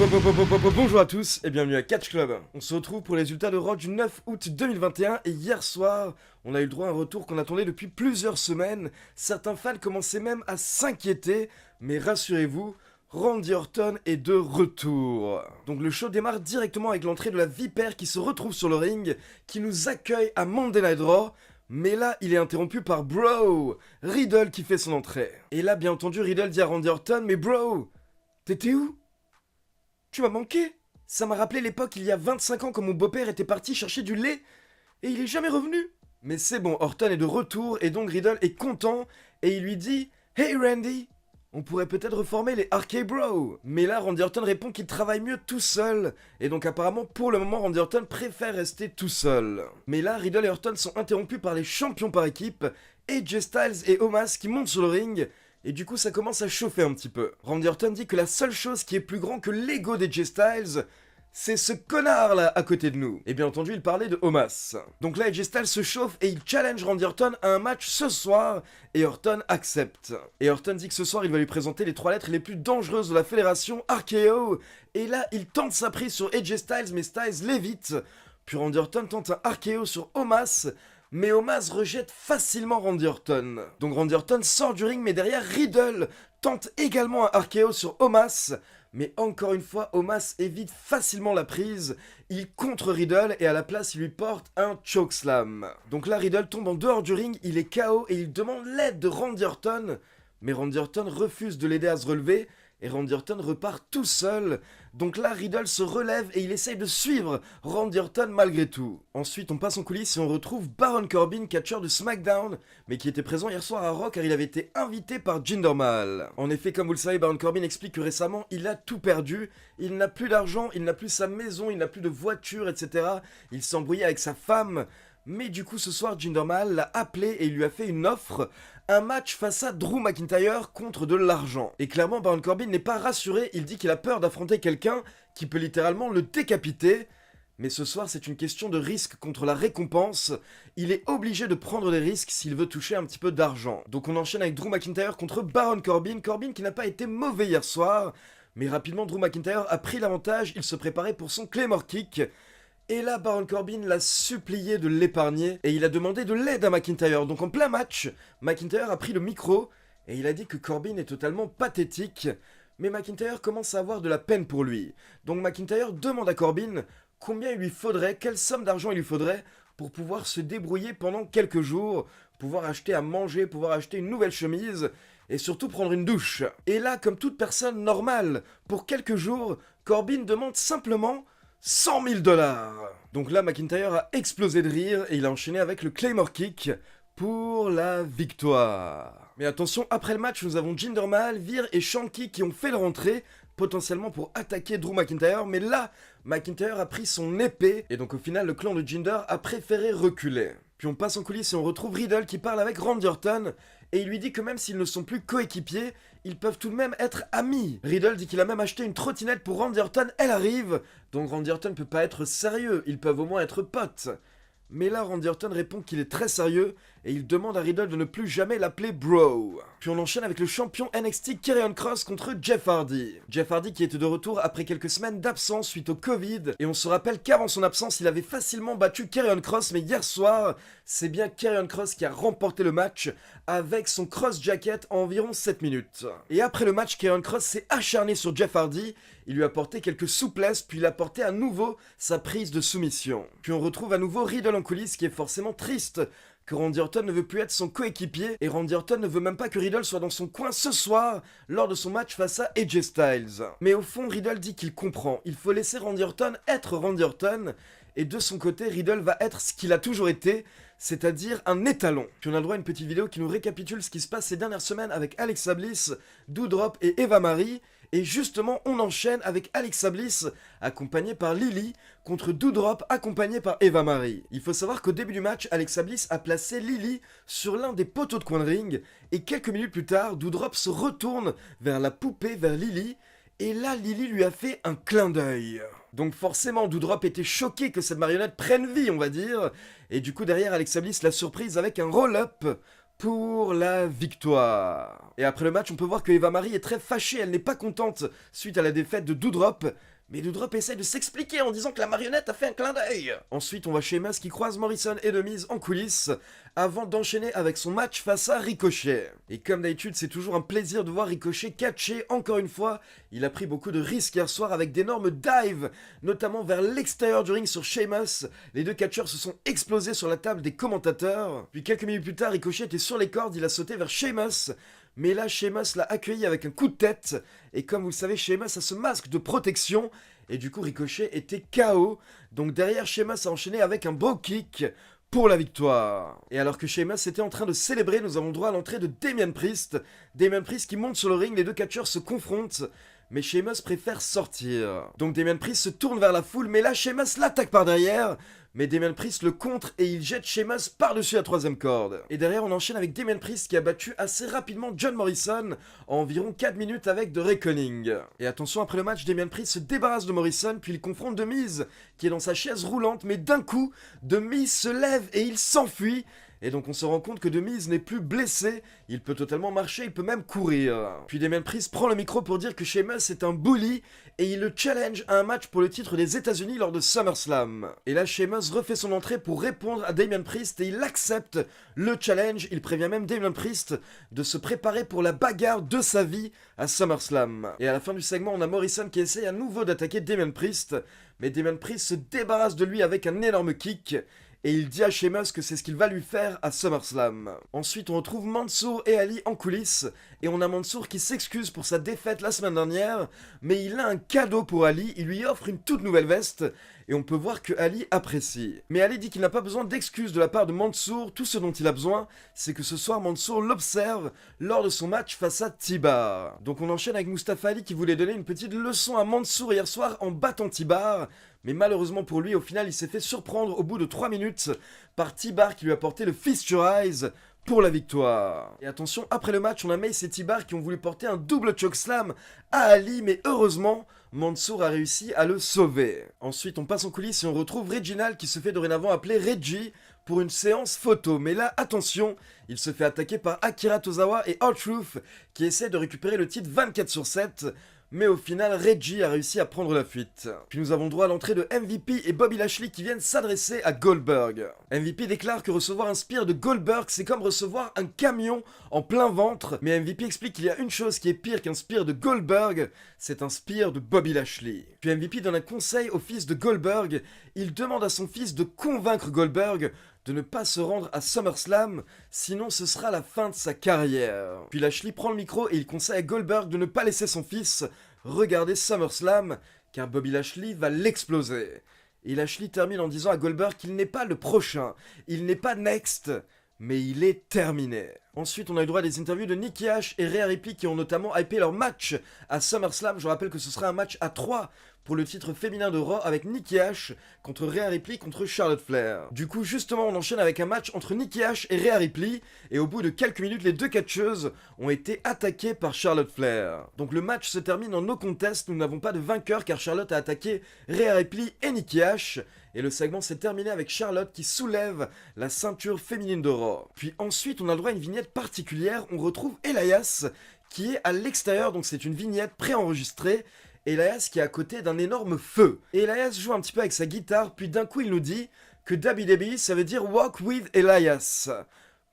Bonjour à tous et bienvenue à Catch Club. On se retrouve pour les résultats de Raw du 9 août 2021 et hier soir, on a eu le droit à un retour qu'on attendait depuis plusieurs semaines. Certains fans commençaient même à s'inquiéter, mais rassurez-vous, Randy Orton est de retour. Donc le show démarre directement avec l'entrée de la Vipère qui se retrouve sur le ring, qui nous accueille à Monday Night Raw. Mais là, il est interrompu par Bro, Riddle qui fait son entrée. Et là, bien entendu, Riddle dit à Randy Orton, mais Bro, t'étais où ? Tu m'as manqué. Ça m'a rappelé l'époque il y a 25 ans quand mon beau-père était parti chercher du lait et il est jamais revenu. Mais c'est bon, Orton est de retour et donc Riddle est content et il lui dit « Hey Randy, on pourrait peut-être reformer les RK Bro ». Mais là, Randy Orton répond qu'il travaille mieux tout seul et donc apparemment pour le moment Randy Orton préfère rester tout seul. Mais là, Riddle et Orton sont interrompus par les champions par équipe, AJ Styles et Omos qui montent sur le ring. Et du coup ça commence à chauffer un petit peu. Randy Orton dit que la seule chose qui est plus grand que l'ego d'AJ Styles, c'est ce connard là à côté de nous. Et bien entendu il parlait de Omos. Donc là AJ Styles se chauffe et il challenge Randy Orton à un match ce soir. Et Orton accepte. Et Orton dit que ce soir il va lui présenter les 3 lettres les plus dangereuses de la fédération, RKO. Et là il tente sa prise sur AJ Styles mais Styles l'évite. Puis Randy Orton tente un RKO sur Omos. Mais Omos rejette facilement Randy Orton. Donc Randy Orton sort du ring, mais derrière Riddle tente également un RKO sur Omos. Mais encore une fois, Omos évite facilement la prise. Il contre Riddle et à la place, il lui porte un chokeslam. Donc là, Riddle tombe en dehors du ring, il est KO et il demande l'aide de Randy Orton. Mais Randy Orton refuse de l'aider à se relever. Et Randy Orton repart tout seul. Donc là, Riddle se relève et il essaye de suivre Randy Orton malgré tout. Ensuite, on passe en coulisses et on retrouve Baron Corbin, catcheur de SmackDown, mais qui était présent hier soir à Raw car il avait été invité par Jinder Mahal. En effet, comme vous le savez, Baron Corbin explique que récemment, il a tout perdu. Il n'a plus d'argent, il n'a plus sa maison, il n'a plus de voiture, etc. Il s'est embrouillé avec sa femme. Mais du coup, ce soir, Jinder Mahal l'a appelé et il lui a fait une offre. Un match face à Drew McIntyre contre de l'argent. Et clairement, Baron Corbin n'est pas rassuré, il dit qu'il a peur d'affronter quelqu'un qui peut littéralement le décapiter. Mais ce soir, c'est une question de risque contre la récompense. Il est obligé de prendre des risques s'il veut toucher un petit peu d'argent. Donc on enchaîne avec Drew McIntyre contre Baron Corbin. Corbin qui n'a pas été mauvais hier soir. Mais rapidement, Drew McIntyre a pris l'avantage, il se préparait pour son Claymore Kick. Et là, Baron Corbin l'a supplié de l'épargner et il a demandé de l'aide à McIntyre. Donc en plein match, McIntyre a pris le micro et il a dit que Corbin est totalement pathétique. Mais McIntyre commence à avoir de la peine pour lui. Donc McIntyre demande à Corbin combien il lui faudrait, quelle somme d'argent il lui faudrait pour pouvoir se débrouiller pendant quelques jours, pouvoir acheter à manger, pouvoir acheter une nouvelle chemise et surtout prendre une douche. Et là, comme toute personne normale, pour quelques jours, Corbin demande simplement 100 000 $. Donc là, McIntyre a explosé de rire et il a enchaîné avec le Claymore Kick pour la victoire. Mais attention, après le match, nous avons Jinder Mahal, Veer et Shanky qui ont fait leur entrée, potentiellement pour attaquer Drew McIntyre, mais là, McIntyre a pris son épée, et donc au final, le clan de Jinder a préféré reculer. Puis on passe en coulisses et on retrouve Riddle qui parle avec Randy Orton, et il lui dit que même s'ils ne sont plus coéquipiers, ils peuvent tout de même être amis. Riddle dit qu'il a même acheté une trottinette pour Randy Orton, elle arrive, donc Randy Orton peut pas être sérieux, ils peuvent au moins être potes. Mais là, Randy Orton répond qu'il est très sérieux et il demande à Riddle de ne plus jamais l'appeler Bro. Puis on enchaîne avec le champion NXT Karrion Kross contre Jeff Hardy. Jeff Hardy qui était de retour après quelques semaines d'absence suite au Covid. Et on se rappelle qu'avant son absence, il avait facilement battu Karrion Kross, mais hier soir, c'est bien Karrion Kross qui a remporté le match avec son cross jacket en environ 7 minutes. Et après le match, Karrion Kross s'est acharné sur Jeff Hardy. Il lui a apporté quelques souplesses, puis il a apporté à nouveau sa prise de soumission. Puis on retrouve à nouveau Riddle en coulisses qui est forcément triste que Randy Orton ne veut plus être son coéquipier et Randy Orton ne veut même pas que Riddle soit dans son coin ce soir lors de son match face à AJ Styles. Mais au fond, Riddle dit qu'il comprend, il faut laisser Randy Orton être Randy Orton et de son côté, Riddle va être ce qu'il a toujours été, c'est-à-dire un étalon. Puis on a le droit à une petite vidéo qui nous récapitule ce qui se passe ces dernières semaines avec Alexa Bliss, Doudrop et Eva Marie. Et justement, on enchaîne avec Alexa Bliss, accompagnée par Lily, contre Doudrop, accompagnée par Eva Marie. Il faut savoir qu'au début du match, Alexa Bliss a placé Lily sur l'un des poteaux de coin de ring, et quelques minutes plus tard, Doudrop se retourne vers la poupée, vers Lily, et là, Lily lui a fait un clin d'œil. Donc forcément, Doudrop était choqué que cette marionnette prenne vie, on va dire, et du coup derrière, Alexa Bliss l'a surprise avec un roll-up pour la victoire. Et après le match, on peut voir que Eva Marie est très fâchée, elle n'est pas contente suite à la défaite de Doudrop, Mais Doudrop essaie de s'expliquer en disant que la marionnette a fait un clin d'œil. Ensuite, on va chez Sheamus qui croise Morrison et The Miz en coulisses avant d'enchaîner avec son match face à Ricochet. Et comme d'habitude, c'est toujours un plaisir de voir Ricochet catcher. Encore une fois, il a pris beaucoup de risques hier soir avec d'énormes dives, notamment vers l'extérieur du ring sur Sheamus. Les deux catcheurs se sont explosés sur la table des commentateurs. Puis quelques minutes plus tard, Ricochet était sur les cordes, il a sauté vers Sheamus. Mais là, Sheamus l'a accueilli avec un coup de tête. Et comme vous le savez, Sheamus a ce masque de protection. Et du coup, Ricochet était KO. Donc derrière, Sheamus a enchaîné avec un beau kick pour la victoire. Et alors que Sheamus était en train de célébrer, nous avons droit à l'entrée de Damian Priest. Damian Priest qui monte sur le ring, les deux catcheurs se confrontent. Mais Sheamus préfère sortir. Donc Damian Priest se tourne vers la foule, mais là Sheamus l'attaque par derrière. Mais Damian Priest le contre et il jette Sheamus par-dessus la troisième corde. Et derrière on enchaîne avec Damian Priest qui a battu assez rapidement John Morrison en environ 4 minutes avec The Reckoning. Et attention, après le match, Damian Priest se débarrasse de Morrison puis il confronte The Miz qui est dans sa chaise roulante, mais d'un coup, The Miz se lève et il s'enfuit. Et donc on se rend compte que The Miz n'est plus blessé, il peut totalement marcher, il peut même courir. Puis Damian Priest prend le micro pour dire que Sheamus est un bully et il le challenge à un match pour le titre des États-Unis lors de SummerSlam. Et là Sheamus refait son entrée pour répondre à Damian Priest et il accepte le challenge. Il prévient même Damian Priest de se préparer pour la bagarre de sa vie à SummerSlam. Et à la fin du segment, on a Morrison qui essaye à nouveau d'attaquer Damian Priest, mais Damian Priest se débarrasse de lui avec un énorme kick. Et il dit à Sheamus que c'est ce qu'il va lui faire à SummerSlam. Ensuite, on retrouve Mansour et Ali en coulisses, et on a Mansour qui s'excuse pour sa défaite la semaine dernière, mais il a un cadeau pour Ali, il lui offre une toute nouvelle veste, et on peut voir que Ali apprécie. Mais Ali dit qu'il n'a pas besoin d'excuses de la part de Mansour, tout ce dont il a besoin, c'est que ce soir Mansour l'observe lors de son match face à T-Bar. Donc on enchaîne avec Mustafa Ali qui voulait donner une petite leçon à Mansour hier soir en battant T-Bar, mais malheureusement pour lui, au final, il s'est fait surprendre au bout de 3 minutes par T-Bar qui lui a porté le Fist Your Eyes pour la victoire. Et attention, après le match, on a Mace et T-Bar qui ont voulu porter un double chokeslam à Ali, mais heureusement, Mansour a réussi à le sauver. Ensuite, on passe en coulisses et on retrouve Reginald qui se fait dorénavant appeler Reggie pour une séance photo. Mais là, attention, il se fait attaquer par Akira Tozawa et R-Truth qui essaient de récupérer le titre 24/7. Mais au final, Reggie a réussi à prendre la fuite. Puis nous avons droit à l'entrée de MVP et Bobby Lashley qui viennent s'adresser à Goldberg. MVP déclare que recevoir un spear de Goldberg, c'est comme recevoir un camion en plein ventre. Mais MVP explique qu'il y a une chose qui est pire qu'un spear de Goldberg, c'est un spear de Bobby Lashley. Puis MVP donne un conseil au fils de Goldberg. Il demande à son fils de convaincre Goldberg de ne pas se rendre à SummerSlam, sinon ce sera la fin de sa carrière. Puis Lashley prend le micro et il conseille à Goldberg de ne pas laisser son fils regarder SummerSlam, car Bobby Lashley va l'exploser. Et Lashley termine en disant à Goldberg qu'il n'est pas le prochain, il n'est pas next, mais il est terminé. Ensuite, on a eu droit à des interviews de Nikki Ash et Rhea Ripley qui ont notamment hypé leur match à SummerSlam. Je rappelle que ce sera un match à 3 pour le titre féminin de Raw avec Nikki Ash contre Rhea Ripley contre Charlotte Flair. Du coup, justement, on enchaîne avec un match entre Nikki Ash et Rhea Ripley et au bout de quelques minutes, les deux catcheuses ont été attaquées par Charlotte Flair. Donc le match se termine en no contest, nous n'avons pas de vainqueur car Charlotte a attaqué Rhea Ripley et Nikki Ash. Et le segment s'est terminé avec Charlotte qui soulève la ceinture féminine de Raw. Puis ensuite, on a le droit à une vignette particulière. On retrouve Elias qui est à l'extérieur, donc c'est une vignette préenregistrée. Elias qui est à côté d'un énorme feu. Et Elias joue un petit peu avec sa guitare, puis d'un coup il nous dit que WWE ça veut dire Walk with Elias.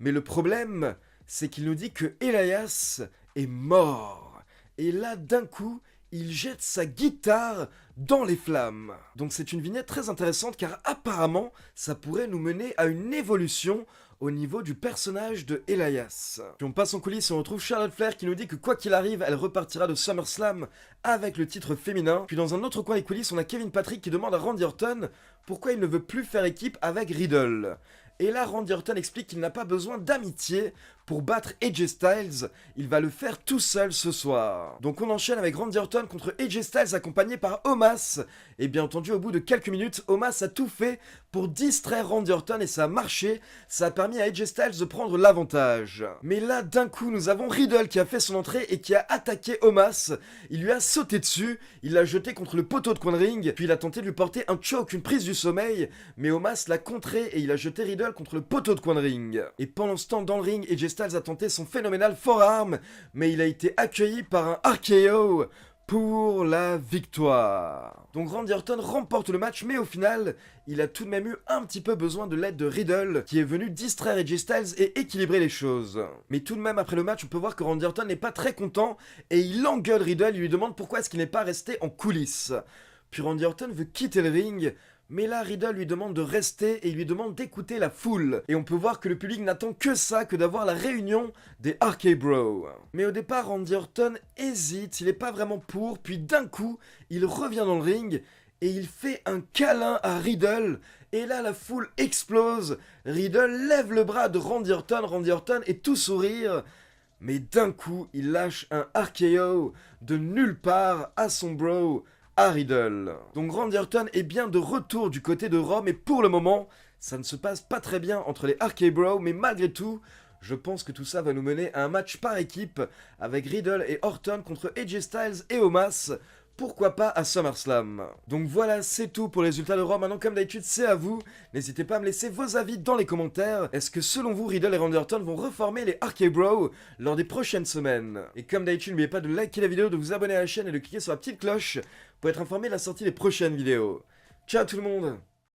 Mais le problème, c'est qu'il nous dit que Elias est mort. Et là, d'un coup, il jette sa guitare dans les flammes. Donc c'est une vignette très intéressante car apparemment, ça pourrait nous mener à une évolution au niveau du personnage de Elias. Puis on passe en coulisses et on retrouve Charlotte Flair qui nous dit que quoi qu'il arrive, elle repartira de SummerSlam avec le titre féminin. Puis dans un autre coin des coulisses, on a Kevin Patrick qui demande à Randy Orton pourquoi il ne veut plus faire équipe avec Riddle. Et là, Randy Orton explique qu'il n'a pas besoin d'amitié pour battre AJ Styles, il va le faire tout seul ce soir. Donc on enchaîne avec Randy Orton contre AJ Styles accompagné par Omos. Et bien entendu, au bout de quelques minutes, Omos a tout fait pour distraire Randy Orton et ça a marché. Ça a permis à AJ Styles de prendre l'avantage. Mais là, d'un coup, nous avons Riddle qui a fait son entrée et qui a attaqué Omos. Il lui a sauté dessus, il l'a jeté contre le poteau de coin de ring, puis il a tenté de lui porter un choke, une prise du sommeil, mais Omos l'a contré et il a jeté Riddle contre le poteau de coin de ring. Et pendant ce temps, dans le ring, AJ Styles a tenté son phénoménal forearm, mais il a été accueilli par un RKO pour la victoire. Donc Randy Orton remporte le match, mais au final, il a tout de même eu un petit peu besoin de l'aide de Riddle, qui est venu distraire AJ Styles et équilibrer les choses. Mais tout de même, après le match, on peut voir que Randy Orton n'est pas très content, et il engueule Riddle, il lui demande pourquoi est-ce qu'il n'est pas resté en coulisses. Puis Randy Orton veut quitter le ring, mais là, Riddle lui demande de rester et il lui demande d'écouter la foule. Et on peut voir que le public n'attend que ça, que d'avoir la réunion des RK Bro. Mais au départ, Randy Orton hésite, il n'est pas vraiment pour, puis d'un coup, il revient dans le ring et il fait un câlin à Riddle. Et là, la foule explose. Riddle lève le bras de Randy Orton est tout sourire. Mais d'un coup, il lâche un RKO de nulle part à son bro, à Riddle. Donc Randy Orton est bien de retour du côté de Raw, mais pour le moment, ça ne se passe pas très bien entre les RK Bro, mais malgré tout, je pense que tout ça va nous mener à un match par équipe avec Riddle et Orton contre AJ Styles et Omos. Pourquoi pas à SummerSlam. Donc voilà, c'est tout pour les résultats de Raw. Maintenant, comme d'habitude, c'est à vous. N'hésitez pas à me laisser vos avis dans les commentaires. Est-ce que selon vous, Riddle et Randy Orton vont reformer les RK Bro lors des prochaines semaines? Et comme d'habitude, n'oubliez pas de liker la vidéo, de vous abonner à la chaîne et de cliquer sur la petite cloche pour être informé de la sortie des prochaines vidéos. Ciao tout le monde!